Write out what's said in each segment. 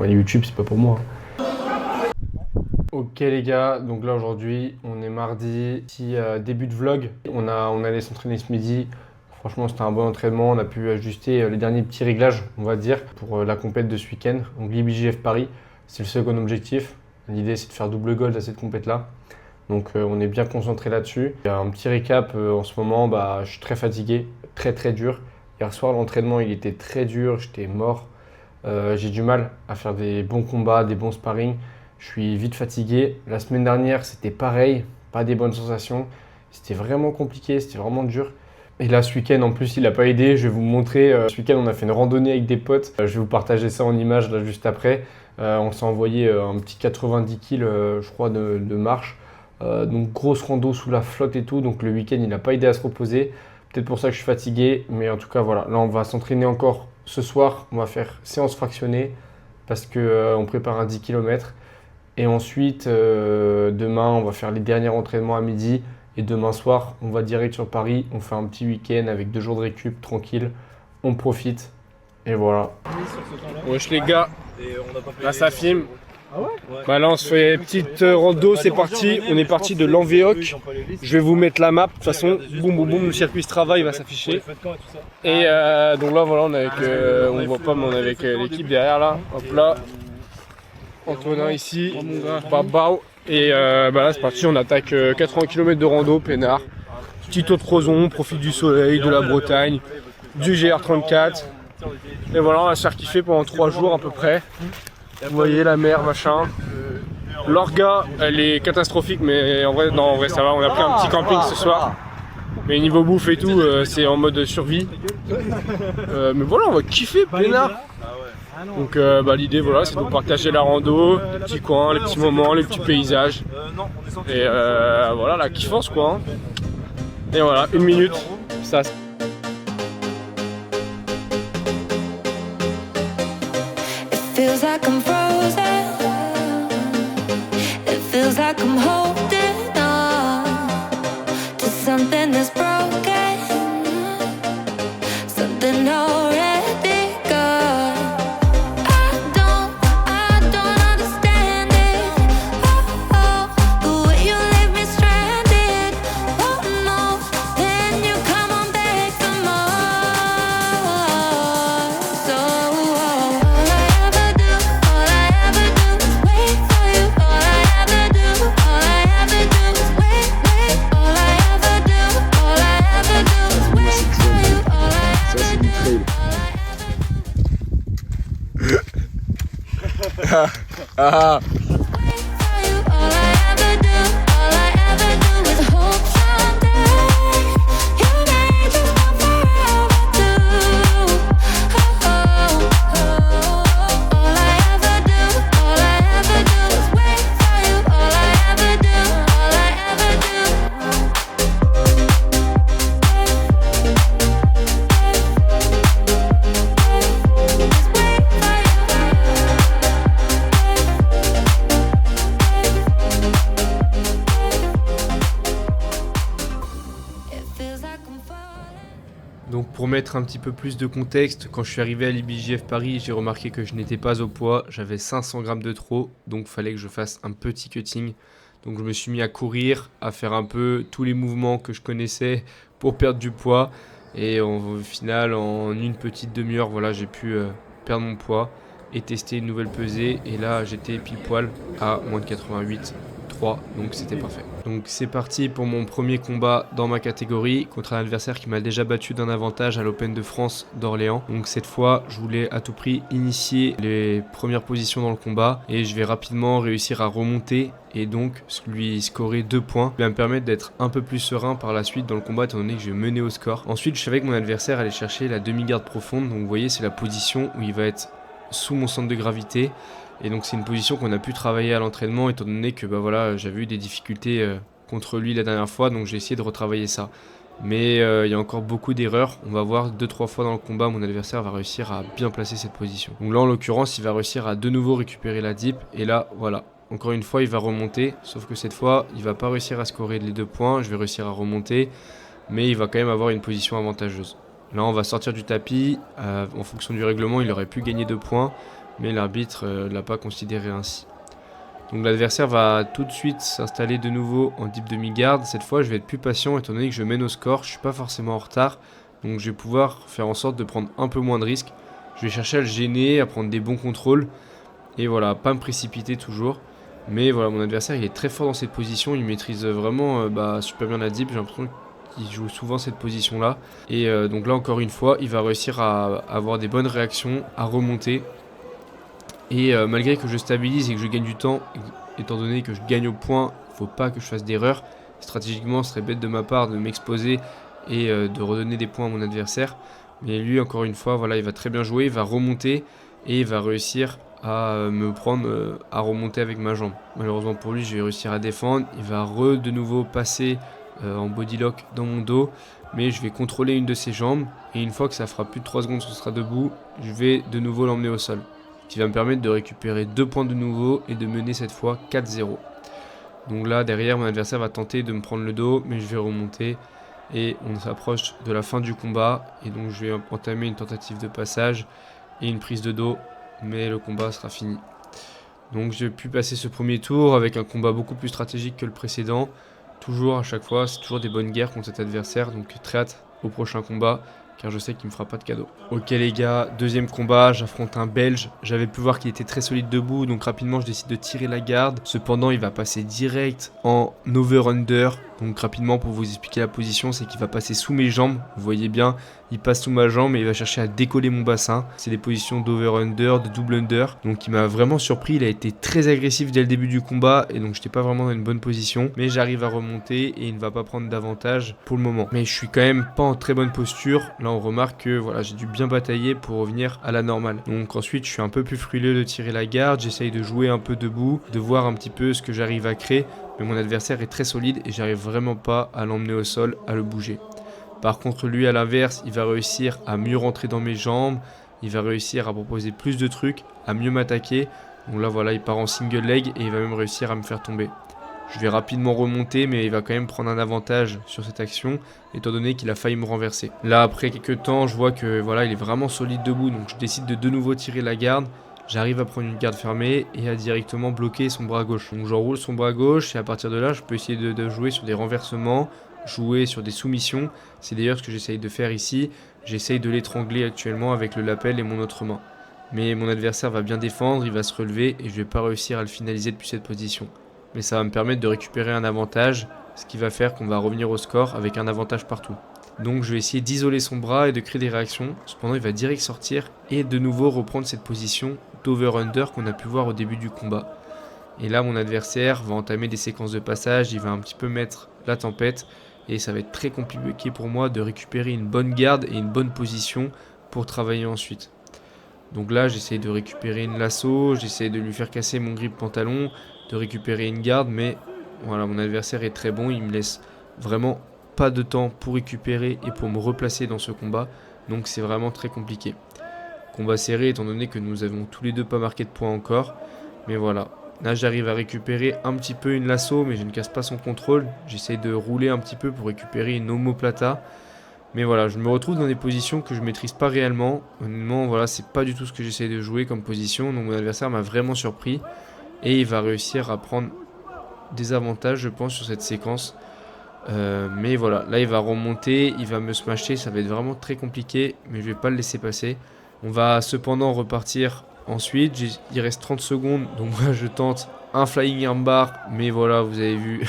Ouais, YouTube, c'est pas pour moi. Ok les gars, donc là aujourd'hui, on est mardi, petit début de vlog. On allait s'entraîner ce midi. Franchement, c'était un bon entraînement. On a pu ajuster les derniers petits réglages, on va dire, pour la compète de ce week-end. Donc l'IBJF Paris, c'est le second objectif. L'idée, c'est de faire double gold à cette compète-là. Donc on est bien concentré là-dessus. Un petit récap, en ce moment, je suis très fatigué, très dur. Hier soir, l'entraînement, il était très dur, j'étais mort. J'ai du mal à faire des bons combats, des bons sparring. Je suis vite fatigué. La semaine dernière, c'était pareil, pas des bonnes sensations. C'était vraiment compliqué, c'était vraiment dur. Et là, ce week-end, en plus, il n'a pas aidé. Je vais vous montrer. Ce week-end, on a fait une randonnée avec des potes. Je vais vous partager ça en images là juste après. On s'est envoyé un petit 90 kg, je crois, de marche. Donc, grosse rando sous la flotte et tout. Donc, le week-end, il n'a pas aidé à se reposer. Peut-être pour ça que je suis fatigué. Mais en tout cas, voilà. Là, on va s'entraîner encore ce soir. On va faire séance fractionnée parce qu'on prépare un 10 km. Et ensuite, demain, on va faire les derniers entraînements à midi. Et demain soir, on va direct sur Paris. On fait un petit week-end avec 2 jours de récup, tranquille. On profite. Et voilà. Wesh les gars, là ça filme. Ah ouais? Bah là on se fait petite rando, c'est parti. On est parti de l'Envéoc. Je vais vous mettre la map. De toute façon, boum boum boum, le circuit Strava il va s'afficher. Et donc là voilà, on est avec, on voit pas mais on est avec l'équipe derrière là. Hop là. Antonin ici, Babao. Et là c'est parti, on attaque 80 km de rando, peinard. Petit taux de Crozon, on profite du soleil, de la Bretagne, du GR34. Et voilà, on va se faire kiffer pendant 3 jours à peu près. Vous voyez la mer, machin. L'orga, elle est catastrophique, mais en vrai, non, en vrai ça va. On a pris un petit camping ce soir. Mais niveau bouffe et tout, c'est en mode survie. Mais voilà, on va kiffer, peinard. Donc l'idée voilà, c'est de vous partager la rando, les petits coins, les petits moments, les petits paysages. Et voilà, la kiffance quoi. Et voilà, 1 minute, ça. Feels like I'm frozen. It feels like I'm holding on to something that's broken, something already gone. I don't understand it. Oh, the way you leave me stranded. Oh no, then you come on back for more. So all I ever do is wait for you. All I ever do is wait. All I ever do is wait for you. All I Ça c'est du trail. Ah. wait for you. All I ever do is hope someday you may just come forever too. All I ever do is wait for you. All I ever do Donc pour mettre un petit peu plus de contexte, quand je suis arrivé à l'IBJF Paris, j'ai remarqué que je n'étais pas au poids, j'avais 500 grammes de trop, donc il fallait que je fasse un petit cutting. Donc je me suis mis à courir, à faire un peu tous les mouvements que je connaissais pour perdre du poids. Et au final, en une petite demi-heure, voilà, j'ai pu perdre mon poids et tester une nouvelle pesée. Et là, j'étais pile poil à moins de 88,3, donc c'était parfait. Donc c'est parti pour mon premier combat dans ma catégorie contre un adversaire qui m'a déjà battu d'un avantage à l'Open de France d'Orléans. Donc cette fois, je voulais à tout prix initier les premières positions dans le combat et je vais rapidement réussir à remonter et donc lui scorer 2 points qui va me permettre d'être un peu plus serein par la suite dans le combat étant donné que je vais mener au score. Ensuite, je savais que mon adversaire allait chercher la demi-garde profonde, donc vous voyez, c'est la position où il va être sous mon centre de gravité. Et donc c'est une position qu'on a pu travailler à l'entraînement étant donné que j'avais eu des difficultés contre lui la dernière fois, donc j'ai essayé de retravailler ça. Mais il y a encore beaucoup d'erreurs. On va voir 2-3 fois dans le combat, mon adversaire va réussir à bien placer cette position. Donc là en l'occurrence, il va réussir à de nouveau récupérer la dip. Et là voilà, encore une fois il va remonter. Sauf que cette fois, il va pas réussir à scorer les 2 points. Je vais réussir à remonter. Mais il va quand même avoir une position avantageuse. Là on va sortir du tapis. En fonction du règlement, il aurait pu gagner 2 points. mais l'arbitre l'a pas considéré ainsi. Donc l'adversaire va tout de suite s'installer de nouveau en deep demi-garde. Cette fois, je vais être plus patient étant donné que je mène au score. Je suis pas forcément en retard, donc je vais pouvoir faire en sorte de prendre un peu moins de risques. Je vais chercher à le gêner, à prendre des bons contrôles et voilà, pas me précipiter toujours. Mais voilà, mon adversaire il est très fort dans cette position, il maîtrise vraiment super bien la deep. J'ai l'impression qu'il joue souvent cette position-là. Et donc là encore une fois, il va réussir à avoir des bonnes réactions, à remonter. Et malgré que je stabilise et que je gagne du temps, étant donné que je gagne au point, il ne faut pas que je fasse d'erreur. Stratégiquement, ce serait bête de ma part de m'exposer et de redonner des points à mon adversaire. Mais lui, encore une fois, voilà, il va très bien jouer, il va remonter et il va réussir à me prendre, à remonter avec ma jambe. Malheureusement pour lui, je vais réussir à défendre. Il va de nouveau passer en body lock dans mon dos. Mais je vais contrôler une de ses jambes. Et une fois que ça fera plus de 3 secondes qu'il sera debout, je vais de nouveau l'emmener au sol. Qui va me permettre de récupérer 2 points de nouveau et de mener cette fois 4-0. Donc là, derrière, mon adversaire va tenter de me prendre le dos, mais je vais remonter. Et on s'approche de la fin du combat. Et donc je vais entamer une tentative de passage et une prise de dos. Mais le combat sera fini. Donc j'ai pu passer ce premier tour avec un combat beaucoup plus stratégique que le précédent. Toujours à chaque fois, c'est toujours des bonnes guerres contre cet adversaire. Donc très hâte au prochain combat, car je sais qu'il me fera pas de cadeau. Ok les gars, deuxième combat, j'affronte un Belge. J'avais pu voir qu'il était très solide debout, donc rapidement je décide de tirer la garde. Cependant, il va passer direct en over-under. Donc rapidement, pour vous expliquer la position, c'est qu'il va passer sous mes jambes. Vous voyez bien, il passe sous ma jambe et il va chercher à décoller mon bassin. C'est des positions d'over-under, de double under. Donc il m'a vraiment surpris, il a été très agressif dès le début du combat et donc j'étais pas vraiment dans une bonne position. Mais j'arrive à remonter et il ne va pas prendre d'avantage pour le moment. Mais je suis quand même pas en très bonne posture. Là on remarque que voilà, j'ai dû bien batailler pour revenir à la normale. Donc ensuite je suis un peu plus frileux de tirer la garde, j'essaye de jouer un peu debout, de voir un petit peu ce que j'arrive à créer. Mais mon adversaire est très solide et j'arrive vraiment pas à l'emmener au sol, à le bouger. Par contre lui à l'inverse, il va réussir à mieux rentrer dans mes jambes, il va réussir à proposer plus de trucs, à mieux m'attaquer. Donc là voilà, il part en single leg et il va même réussir à me faire tomber. Je vais rapidement remonter, mais il va quand même prendre un avantage sur cette action, étant donné qu'il a failli me renverser. Là, après quelques temps, je vois que voilà, il est vraiment solide debout, donc je décide de nouveau tirer la garde. J'arrive à prendre une garde fermée et à directement bloquer son bras gauche. Donc j'enroule son bras gauche et à partir de là, je peux essayer de jouer sur des renversements, jouer sur des soumissions. C'est d'ailleurs ce que j'essaye de faire ici. J'essaye de l'étrangler actuellement avec le lapel et mon autre main. Mais mon adversaire va bien défendre, il va se relever et je vais pas réussir à le finaliser depuis cette position. Mais ça va me permettre de récupérer un avantage, ce qui va faire qu'on va revenir au score avec un avantage partout. Donc je vais essayer d'isoler son bras et de créer des réactions. Cependant il va direct sortir et de nouveau reprendre cette position d'over-under qu'on a pu voir au début du combat. Et là mon adversaire va entamer des séquences de passage, il va un petit peu mettre la tempête et ça va être très compliqué pour moi de récupérer une bonne garde et une bonne position pour travailler ensuite. Donc là j'essaie de récupérer une lasso, j'essaie de lui faire casser mon grip pantalon, de récupérer une garde, mais voilà, mon adversaire est très bon, il me laisse vraiment pas de temps pour récupérer et pour me replacer dans ce combat, donc c'est vraiment très compliqué. Combat serré étant donné que nous avons tous les deux pas marqué de points encore, mais voilà. Là j'arrive à récupérer un petit peu une lasso, mais je ne casse pas son contrôle, j'essaie de rouler un petit peu pour récupérer une omoplata. Mais voilà, je me retrouve dans des positions que je maîtrise pas réellement. Honnêtement, voilà, c'est pas du tout ce que j'essaie de jouer comme position, donc mon adversaire m'a vraiment surpris. Et il va réussir à prendre des avantages, je pense, sur cette séquence. Mais voilà, là il va remonter, il va me smasher, ça va être vraiment très compliqué, mais je vais pas le laisser passer. On va cependant repartir ensuite, il reste 30 secondes, donc moi je tente un flying armbar, mais voilà, vous avez vu,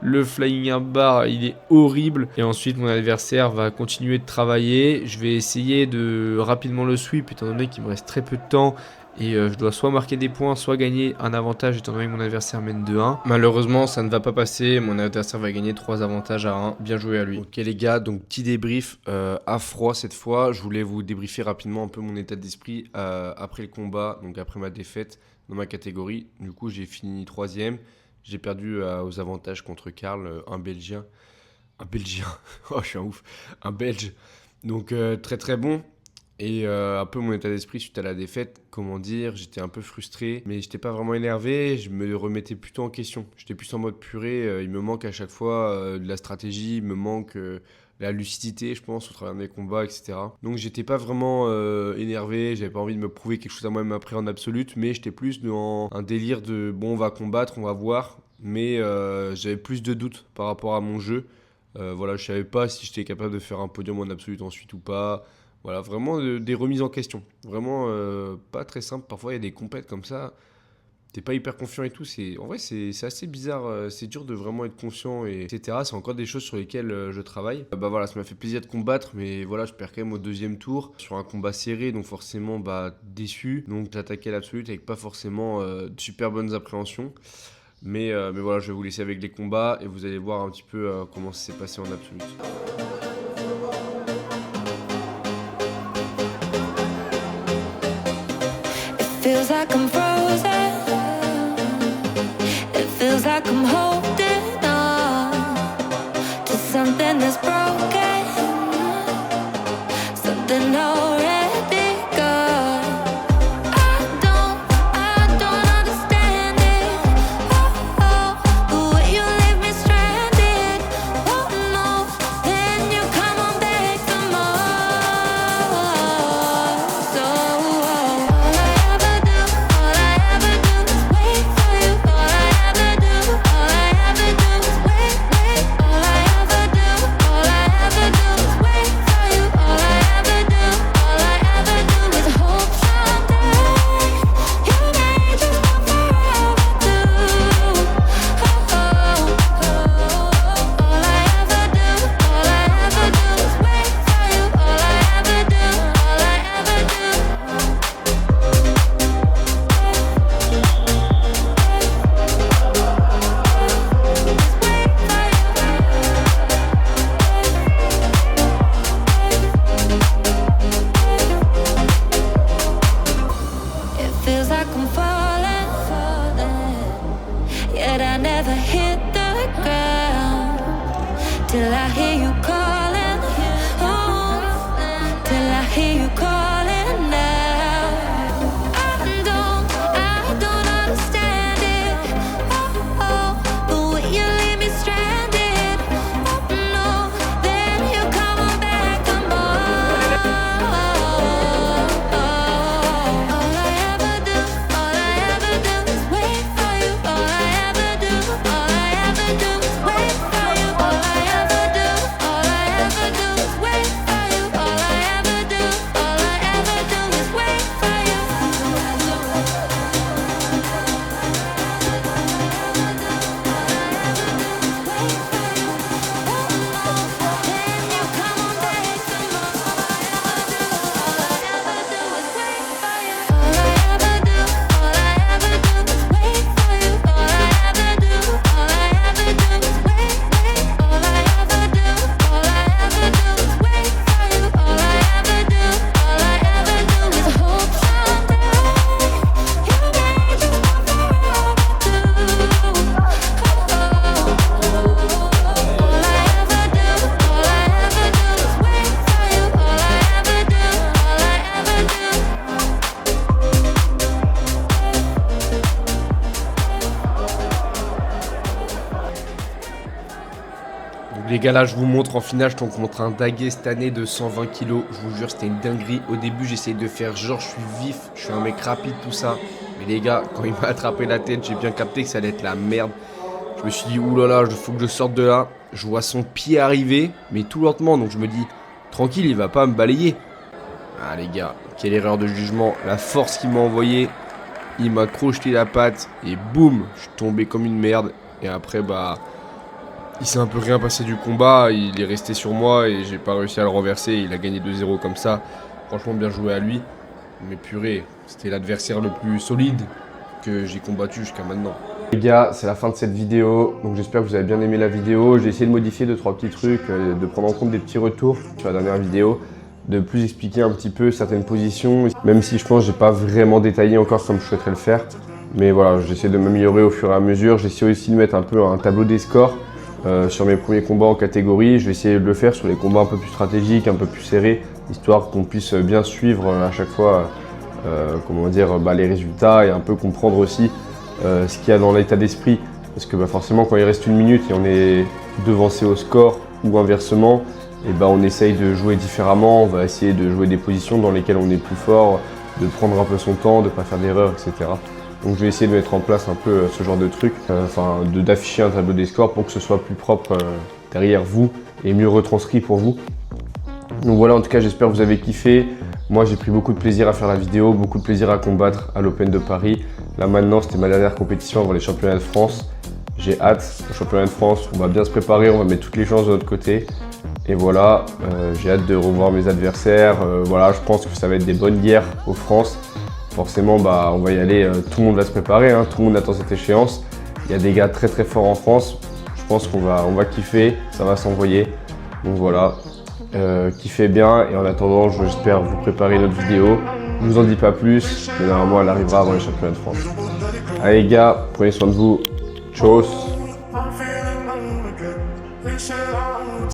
le flying armbar il est horrible. Et ensuite mon adversaire va continuer de travailler, je vais essayer de rapidement le sweep, étant donné qu'il me reste très peu de temps. Et je dois soit marquer des points, soit gagner un avantage étant donné que mon adversaire mène 2-1. Malheureusement, ça ne va pas passer. Mon adversaire va gagner 3 avantages à 1. Bien joué à lui. Ok les gars, donc petit débrief à froid cette fois. Je voulais vous débriefer rapidement un peu mon état d'esprit après le combat, donc après ma défaite dans ma catégorie. Du coup, j'ai fini 3ème. J'ai perdu aux avantages contre Karl, un Belgien. Un Belgien, oh je suis un ouf. Un Belge. Donc très très bon. Et un peu mon état d'esprit suite à la défaite, comment dire, j'étais un peu frustré, mais j'étais pas vraiment énervé, je me remettais plutôt en question. J'étais plus en mode purée, il me manque à chaque fois de la stratégie, il me manque la lucidité, je pense, au travers de mes combats, etc. Donc j'étais pas vraiment énervé, j'avais pas envie de me prouver quelque chose à moi-même après en absolute, mais j'étais plus dans un délire de bon, on va combattre, on va voir, mais j'avais plus de doutes par rapport à mon jeu. Voilà, je savais pas si j'étais capable de faire un podium en absolute ensuite ou pas. Voilà, vraiment des remises en question. Vraiment pas très simple. Parfois, il y a des compètes comme ça. T'es pas hyper confiant et tout. En vrai, c'est assez bizarre. C'est dur de vraiment être confiant, etc. C'est encore des choses sur lesquelles je travaille. Bah voilà, ça m'a fait plaisir de combattre, mais voilà, je perds quand même au deuxième tour sur un combat serré, donc forcément déçu. Donc j'attaquais l'absolute avec pas forcément de super bonnes appréhensions. Mais voilà, je vais vous laisser avec les combats et vous allez voir un petit peu comment ça s'est passé en absolute. Feels like I'm frozen. It feels like I'm holding on to something that's broken, something already gone. I don't understand it. Oh, the way you leave me stranded. Oh no, then you come on back for more. So all I ever do is wait for you. All I ever do is wait. All I ever do is wait for you. All I ever do is hope someday you may just come forever too. All I ever do is wait for you. All I ever do is it feels like I'm falling, yet I never hit the ground till I hear you calling. Oh, till I hear you calling now. I don't understand it. Oh, the way you leave me stranded. Oh no, then you come on back for more. All I ever do is wait for you. All I ever do is wait for you. All I ever do is wait for you. All I ever do is wait for you. Donc les gars, là je vous montre en finale, je tombe contre un Daguestanais de 120 kg. Je vous jure, c'était une dinguerie. Au début, j'essayais de faire genre je suis vif, je suis un mec rapide, tout ça. Mais les gars, quand il m'a attrapé la tête, j'ai bien capté que ça allait être la merde. Je me suis dit, oulala, il faut que je sorte de là. Je vois son pied arriver, mais tout lentement. Donc je me dis, tranquille, il va pas me balayer. Ah les gars, quelle erreur de jugement. La force qu'il m'a envoyée, il m'a crocheté la patte. Et boum, je suis tombé comme une merde. Et après, il s'est un peu rien passé du combat. Il est resté sur moi et j'ai pas réussi à le renverser. Il a gagné 2-0 comme ça. Franchement, bien joué à lui. Mais purée, c'était l'adversaire le plus solide que j'ai combattu jusqu'à maintenant. Les gars, c'est la fin de cette vidéo, donc j'espère que vous avez bien aimé la vidéo. J'ai essayé de modifier 2-3 petits trucs, de prendre en compte des petits retours sur la dernière vidéo, de plus expliquer un petit peu certaines positions, même si je pense que j'ai pas vraiment détaillé encore comme je souhaiterais le faire. Mais voilà, j'essaie de m'améliorer au fur et à mesure. J'essaie aussi de mettre un peu un tableau des scores sur mes premiers combats en catégorie. Je vais essayer de le faire sur les combats un peu plus stratégiques, un peu plus serrés, histoire qu'on puisse bien suivre à chaque fois les résultats et un peu comprendre aussi ce qu'il y a dans l'état d'esprit. Parce que forcément, quand il reste une minute et on est devancé au score ou inversement, et ben, on essaye de jouer différemment, on va essayer de jouer des positions dans lesquelles on est plus fort, de prendre un peu son temps, de ne pas faire d'erreurs, etc. Donc je vais essayer de mettre en place un peu ce genre de truc, d'afficher un tableau des scores pour que ce soit plus propre derrière vous et mieux retranscrit pour vous. Donc voilà, en tout cas j'espère que vous avez kiffé. Moi j'ai pris beaucoup de plaisir à faire la vidéo, beaucoup de plaisir à combattre à l'Open de Paris. Là maintenant c'était ma dernière compétition avant les championnats de France. J'ai hâte au championnat de France, on va bien se préparer, on va mettre toutes les chances de notre côté. Et voilà, j'ai hâte de revoir mes adversaires. Voilà, je pense que ça va être des bonnes guerres aux France. Forcément, bah, on va y aller, tout le monde va se préparer, hein, tout le monde attend cette échéance. Il y a des gars très très forts en France. Je pense qu'on va kiffer, ça va s'envoyer. Donc voilà, kiffez bien et en attendant, j'espère vous préparer une autre vidéo. Je vous en dis pas plus, mais normalement elle arrivera avant les championnats de France. Allez les gars, prenez soin de vous. Tchuss.